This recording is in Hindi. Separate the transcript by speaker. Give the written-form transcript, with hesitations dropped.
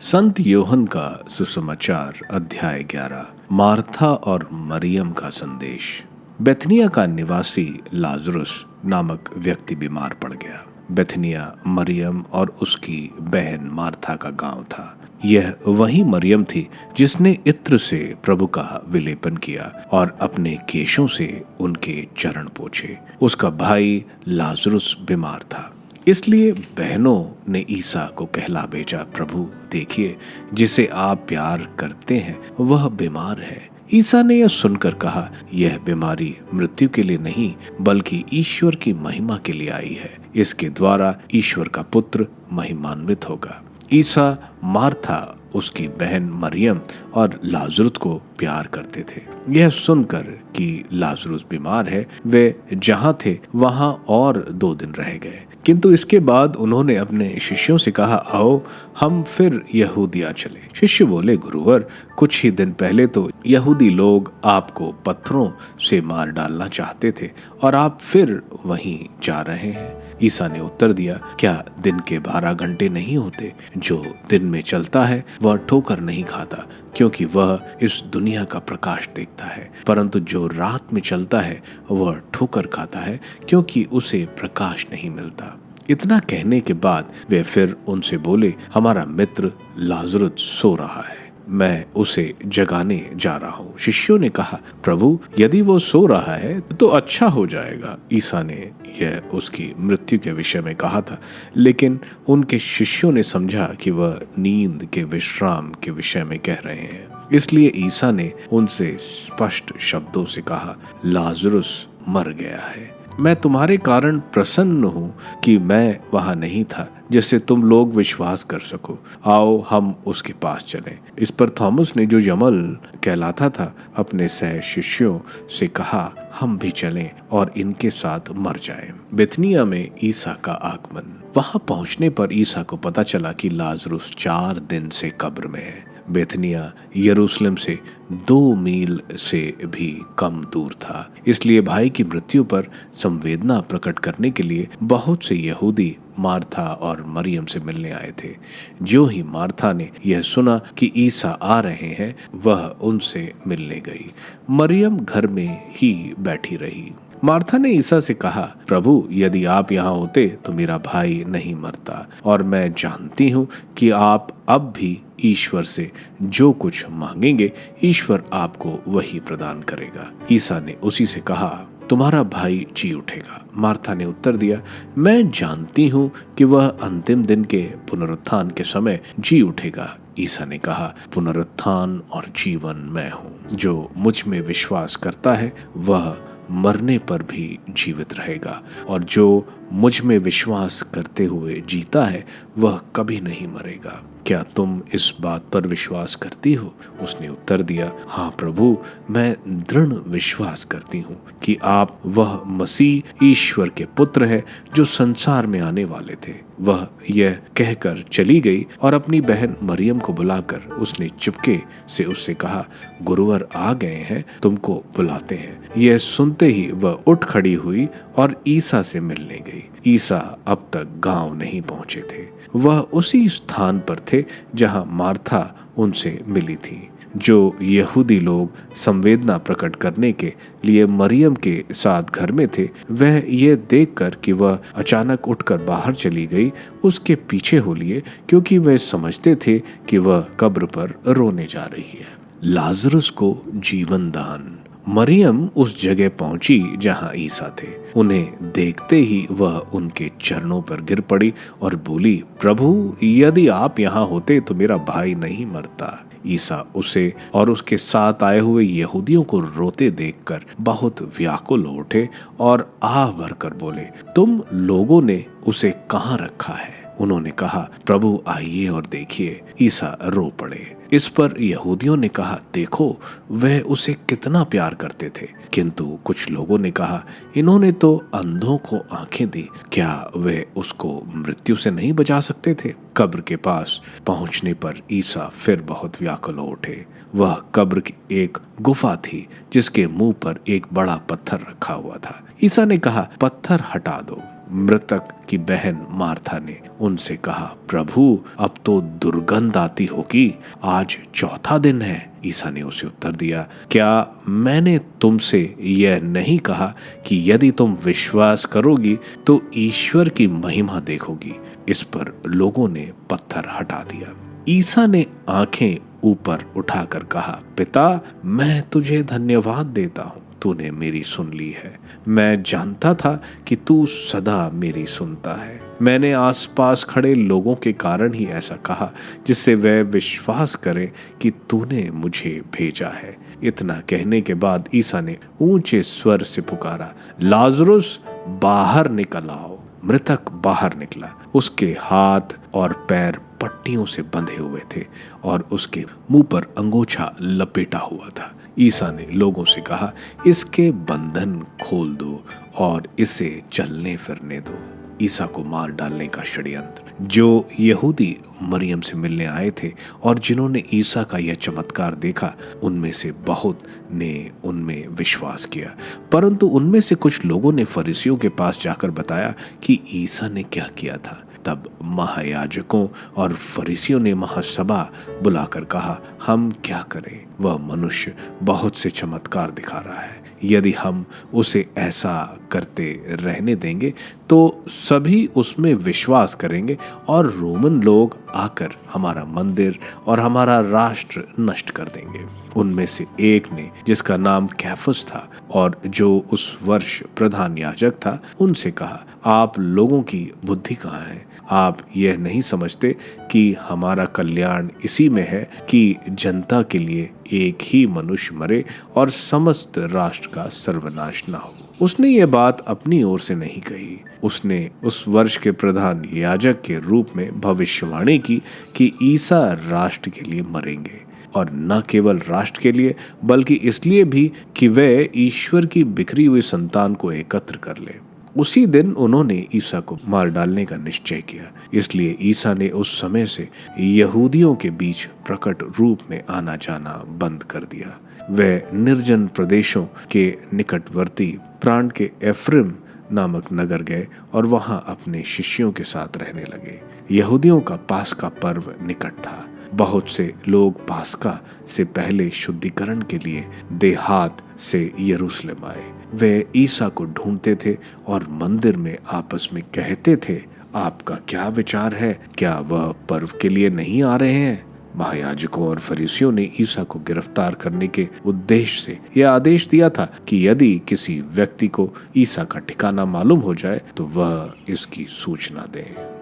Speaker 1: संत योहन का सुसमाचार अध्याय 11। मार्था और मरियम का संदेश। बेथनिया का निवासी लाजरुस नामक व्यक्ति बीमार पड़ गया। बेथनिया मरियम और उसकी बहन मार्था का गांव था। यह वही मरियम थी जिसने इत्र से प्रभु का विलेपन किया और अपने केशों से उनके चरण पोंछे। उसका भाई लाजरुस बीमार था, इसलिए बहनों ने ईसा को कहला भेजा, प्रभु देखिए, जिसे आप प्यार करते हैं वह बीमार है। ईसा ने यह सुनकर कहा, यह बीमारी मृत्यु के लिए नहीं बल्कि ईश्वर की महिमा के लिए आई है। इसके द्वारा ईश्वर का पुत्र महिमान्वित होगा। ईसा मार्था, उसकी बहन मरियम और लाजरुस को प्यार करते थे। यह सुनकर कि लाजरुस बीमार है, वे जहाँ थे वहाँ और 2 दिन रह गए। किंतु इसके बाद उन्होंने अपने शिष्यों से कहा, आओ हम फिर यहूदिया चले। शिष्य बोले, गुरुवर, कुछ ही दिन पहले तो यहूदी लोग आपको पत्थरों से मार डालना चाहते थे और आप फिर वहीं जा रहे हैं। ईसा ने उत्तर दिया, क्या दिन के 12 घंटे नहीं होते? जो दिन में चलता है वह ठोकर नहीं खाता, क्योंकि वह इस दुनिया का प्रकाश देखता है, परंतु जो रात में चलता है वह ठोकर खाता है, क्योंकि उसे प्रकाश नहीं मिलता। इतना कहने के बाद वे फिर उनसे बोले, हमारा मित्र लाजरुस सो रहा है, मैं उसे जगाने जा रहा हूँ। शिष्यों ने कहा, प्रभु, यदि वो सो रहा है तो अच्छा हो जाएगा। ईसा ने यह उसकी मृत्यु के विषय में कहा था, लेकिन उनके शिष्यों ने समझा कि वह नींद के विश्राम के विषय में कह रहे हैं। इसलिए ईसा ने उनसे स्पष्ट शब्दों से कहा, लाजरुस मर गया है। मैं तुम्हारे कारण प्रसन्न हूँ कि मैं वहां नहीं था, जिससे तुम लोग विश्वास कर सको। आओ हम उसके पास चलें। इस पर थॉमस ने, जो यमल कहलाता था, अपने सह शिष्यों से कहा, हम भी चलें और इनके साथ मर जाएं। बेथनिया में ईसा का आगमन। वहां पहुंचने पर ईसा को पता चला कि लाजरुस 4 दिन से कब्र में है। बेथनिया यरूशलेम से 2 मील से भी कम दूर था। इसलिए भाई की मृत्यु पर संवेदना प्रकट करने के लिए बहुत से यहूदी मार्था और मरियम से मिलने आए थे। जो ही मार्था ने यह सुना कि ईसा आ रहे हैं, वह उनसे मिलने गई। मरियम घर में ही बैठी रही। मार्था ने ईसा से कहा, प्रभु, यदि आप यहाँ होते तो मेरा भाई नहीं मरता, और मैं जानती हूँ कि आप अब भी ईश्वर से जो कुछ मांगेंगे ईश्वर आपको वही प्रदान करेगा। ईसा ने उसी से कहा, तुम्हारा भाई जी उठेगा। मार्था ने उत्तर दिया, मैं जानती हूँ कि वह अंतिम दिन के पुनरुत्थान के समय जी उठेगा। ईसा ने कहा, पुनरुत्थान और जीवन मैं हूँ। जो मुझ में विश्वास करता है वह मरने पर भी जीवित रहेगा, और जो मुझ में विश्वास करते हुए जीता है वह कभी नहीं मरेगा। क्या तुम इस बात पर विश्वास करती हो? उसने उत्तर दिया, हाँ प्रभु, मैं दृढ़ विश्वास करती हूँ कि आप वह मसीह ईश्वर के पुत्र है जो संसार में आने वाले थे। वह यह कहकर चली गई और अपनी बहन मरियम को बुलाकर उसने चुपके से उससे कहा, गुरुवर आ गए हैं, तुमको बुलाते हैं। यह सुनते ही वह उठ खड़ी हुई और ईसा से मिलने गई। ईसा अब तक गांव नहीं पहुंचे थे। वह उसी स्थान पर थे जहां मार्था उनसे मिली थी। जो यहूदी लोग संवेदना प्रकट करने के लिए मरियम के साथ घर में थे, वह ये देखकर कि वह अचानक उठकर बाहर चली गई, उसके पीछे हो लिए, क्योंकि वह समझते थे कि वह कब्र पर रोने जा रही है। लाजरुस को जीवन दान। मरियम उस जगह पहुंची जहां ईसा थे। उन्हें देखते ही वह उनके चरणों पर गिर पड़ी और बोली, प्रभु, यदि आप यहाँ होते तो मेरा भाई नहीं मरता। ईसा उसे और उसके साथ आए हुए यहूदियों को रोते देखकर बहुत व्याकुल हो उठे और आह भरकर बोले, तुम लोगों ने उसे कहाँ रखा है? उन्होंने कहा, प्रभु आइए और देखिए। ईसा रो पड़े। इस पर यहूदियों ने कहा, देखो, वह उसे कितना प्यार करते थे। किंतु कुछ लोगों ने कहा, इन्होंने तो अंधों को आंखें दी, क्या वे उसको मृत्यु से नहीं बचा सकते थे? कब्र के पास पहुंचने पर ईसा फिर बहुत व्याकुल हो उठे। वह कब्र की एक गुफा थी जिसके मुंह पर एक बड़ा पत्थर रखा हुआ था। ईसा ने कहा, पत्थर हटा दो। मृतक की बहन मार्था ने उनसे कहा, प्रभु अब तो दुर्गंध आती होगी, आज चौथा दिन है। ईसा ने उसे उत्तर दिया, क्या मैंने तुमसे यह नहीं कहा कि यदि तुम विश्वास करोगी तो ईश्वर की महिमा देखोगी। इस पर लोगों ने पत्थर हटा दिया। ईसा ने आंखें ऊपर उठाकर कहा, पिता, मैं तुझे धन्यवाद देता हूँ, तूने मेरी सुन ली है। मैं जानता था कि तू सदा मेरी सुनता है। मैंने आसपास खड़े लोगों के कारण ही ऐसा कहा, जिससे वे विश्वास करें कि तूने मुझे भेजा है। इतना कहने के बाद ईसा ने ऊंचे स्वर से पुकारा, लाजरुस बाहर निकल आओ। मृतक बाहर निकला। उसके हाथ और पैर पट्टियों से बंधे हुए थे और उसके मुंह पर अंगोछा लपेटा हुआ था। ईसा ने लोगों से कहा, इसके बंधन खोल दो और इसे चलने फिरने दो। ईसा को मार डालने का षड्यंत्र। जो यहूदी मरियम से मिलने आए थे और जिन्होंने ईसा का यह चमत्कार देखा, उनमें से बहुत ने उनमें विश्वास किया, परंतु उनमें से कुछ लोगों ने फरीसियों के पास जाकर बताया कि ईसा ने क्या किया था। तब महायाजकों और फरीसियों ने महासभा बुलाकर कहा, हम क्या करें? वह मनुष्य बहुत से चमत्कार दिखा रहा है। यदि हम उसे ऐसा करते रहने देंगे तो सभी उसमें विश्वास करेंगे और रोमन लोग आकर हमारा मंदिर और हमारा राष्ट्र नष्ट कर देंगे। उनमें से एक ने, जिसका नाम कैफस था और जो उस वर्ष प्रधान याजक था, उनसे कहा, आप लोगों की बुद्धि कहाँ है? आप यह नहीं समझते कि हमारा कल्याण इसी में है कि जनता के लिए एक ही मनुष्य मरे और समस्त राष्ट्र का सर्वनाश न हो। उसने ये बात अपनी ओर से नहीं कही। उसने उस वर्ष के प्रधान याजक के रूप में भविष्यवाणी की कि ईसा राष्ट्र के लिए मरेंगे, और न केवल राष्ट्र के लिए बल्कि इसलिए भी कि वे ईश्वर की बिखरी हुई संतान को एकत्र कर ले। उसी दिन उन्होंने ईसा को मार डालने का निश्चय किया। इसलिए ईसा ने उस समय से यहूदियों के बीच प्रकट रूप में आना जाना बंद कर दिया। वे निर्जन प्रदेशों के निकटवर्ती प्रांत के एफ्रिम नामक नगर गए और वहां अपने शिष्यों के साथ रहने लगे। यहूदियों का पास्का पर्व निकट था। बहुत से लोग पास्का से पहले शुद्धिकरण के लिए देहात से यरूशलेम आए। वे ईसा को ढूंढते थे और मंदिर में आपस में कहते थे, आपका क्या विचार है? क्या वह पर्व के लिए नहीं आ रहे हैं? महायाजकों और फरीसियों ने ईसा को गिरफ्तार करने के उद्देश्य से यह आदेश दिया था कि यदि किसी व्यक्ति को ईसा का ठिकाना मालूम हो जाए तो वह इसकी सूचना दें।